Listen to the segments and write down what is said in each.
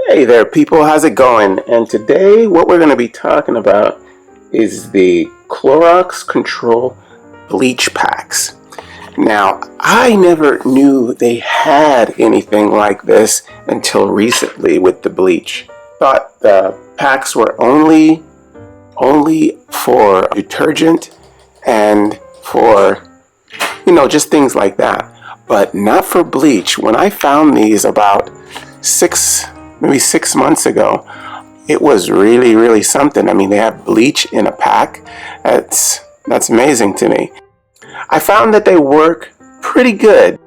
Hey there, people. How's it going? And today, what we're going to be talking about is the Clorox Control Bleach Packs. Now, I never knew they had anything like this until recently with the bleach. Thought the packs were only for detergent and for, just things like that, but not for bleach. When I found these about maybe 6 months ago, it was really something. I mean, they have bleach in a pack. That's amazing to me. I found that they work pretty good.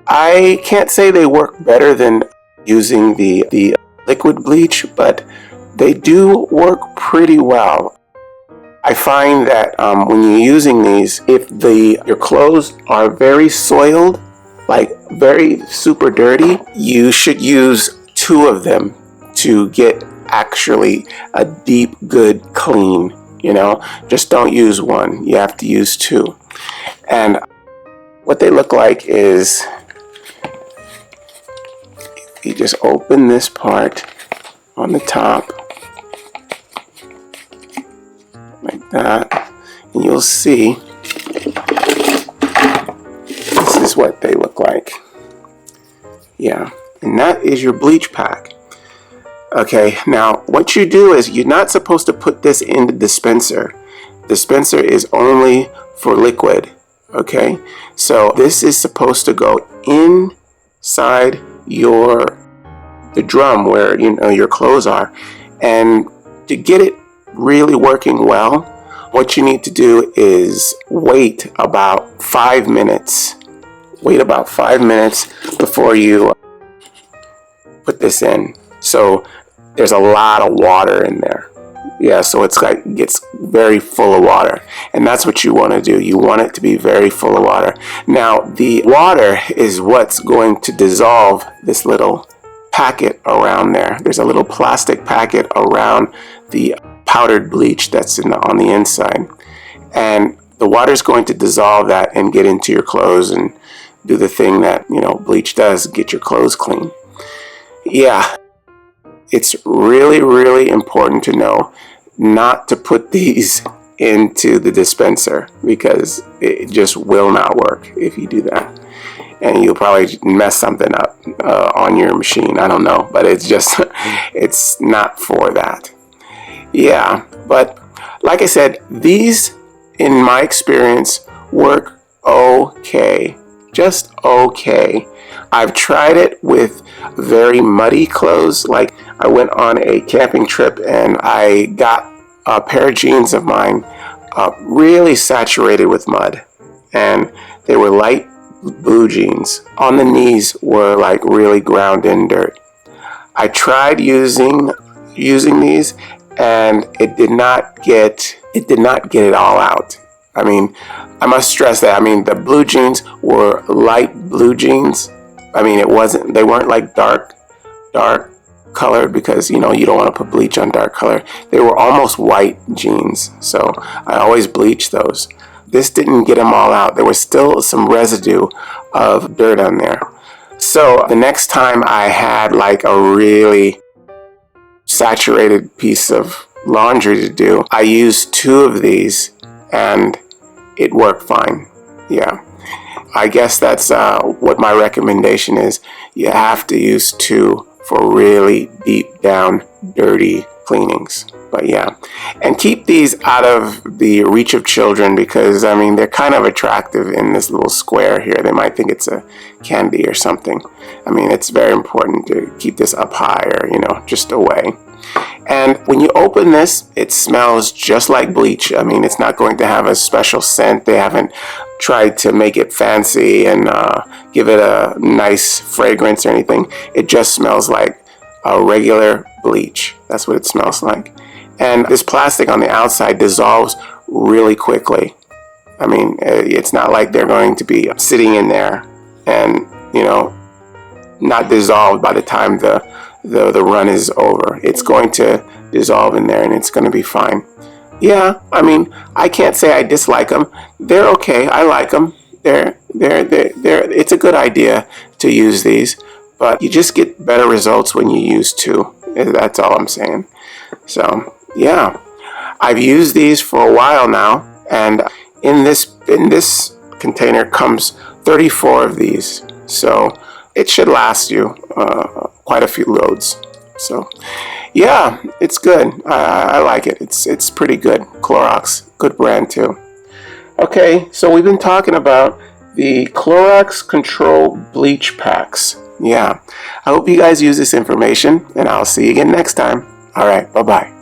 I can't say they work better than using the liquid bleach, but they do work pretty well. I find that when you're using these, if your clothes are very soiled, like very super dirty, you should use 2 of them to get actually a deep, good clean. Just don't use 1. You have to use 2. And what they look like is, you just open this part on the top like that, and you'll see this is what they look like. Yeah, and that is your bleach pack. Okay, now what you do is you're not supposed to put this in the dispenser. Dispenser is only for liquid. Okay, so this is supposed to go inside the drum where your clothes are. And to get it really working well, what you need to do is wait about 5 minutes. Wait about 5 minutes before you put this in. So there's a lot of water in there. Yeah, so it gets very full of water, and that's what you want to do. You want it to be very full of water. Now, the water is what's going to dissolve this little packet around there. There's a little plastic packet around the powdered bleach that's on the inside, and the water is going to dissolve that and get into your clothes and do the thing that bleach does, get your clothes clean. Yeah, it's really important to know not to put these into the dispenser, because it just will not work if you do that, and you'll probably mess something up on your machine. I don't know, but it's not for that. Yeah, but like I said, these in my experience work okay, just okay. I've tried it with very muddy clothes. Like, I went on a camping trip and I got a pair of jeans of mine really saturated with mud, and they were light blue jeans. On the knees were like really ground in dirt. I tried using these, and it did not get it all out. I mean, I must stress that. I mean, the blue jeans were light blue jeans. I mean, they weren't like dark colored, because you don't want to put bleach on dark color. They were almost white jeans, so I always bleach those. This didn't get them all out. There was still some residue of dirt on there. So the next time I had like a really saturated piece of laundry to do, I used 2 of these and it worked fine. Yeah, I guess that's what my recommendation is. You have to use 2 for really deep down dirty cleanings. But yeah, and keep these out of the reach of children, because I mean, they're kind of attractive in this little square here. They might think it's a candy or something. I mean, it's very important to keep this up higher, just away. And when you open this, it smells just like bleach. I mean, it's not going to have a special scent. They haven't tried to make it fancy and give it a nice fragrance or anything. It just smells like a regular bleach. That's what it smells like. And this plastic on the outside dissolves really quickly. I mean, it's not like they're going to be sitting in there and, not dissolved by the time the run is over. It's going to dissolve in there and it's going to be fine. Yeah, I mean, I can't say I dislike them. They're okay. I like them. It's a good idea to use these, but you just get better results when you use 2. That's all I'm saying. So yeah, I've used these for a while now, and in this container comes 34 of these, so it should last you quite a few loads. So yeah, it's good. I like it. It's pretty good. Clorox, good brand too. Okay, so we've been talking about the Clorox Control Bleach Packs. Yeah, I hope you guys use this information, and I'll see you again next time. All right, bye-bye.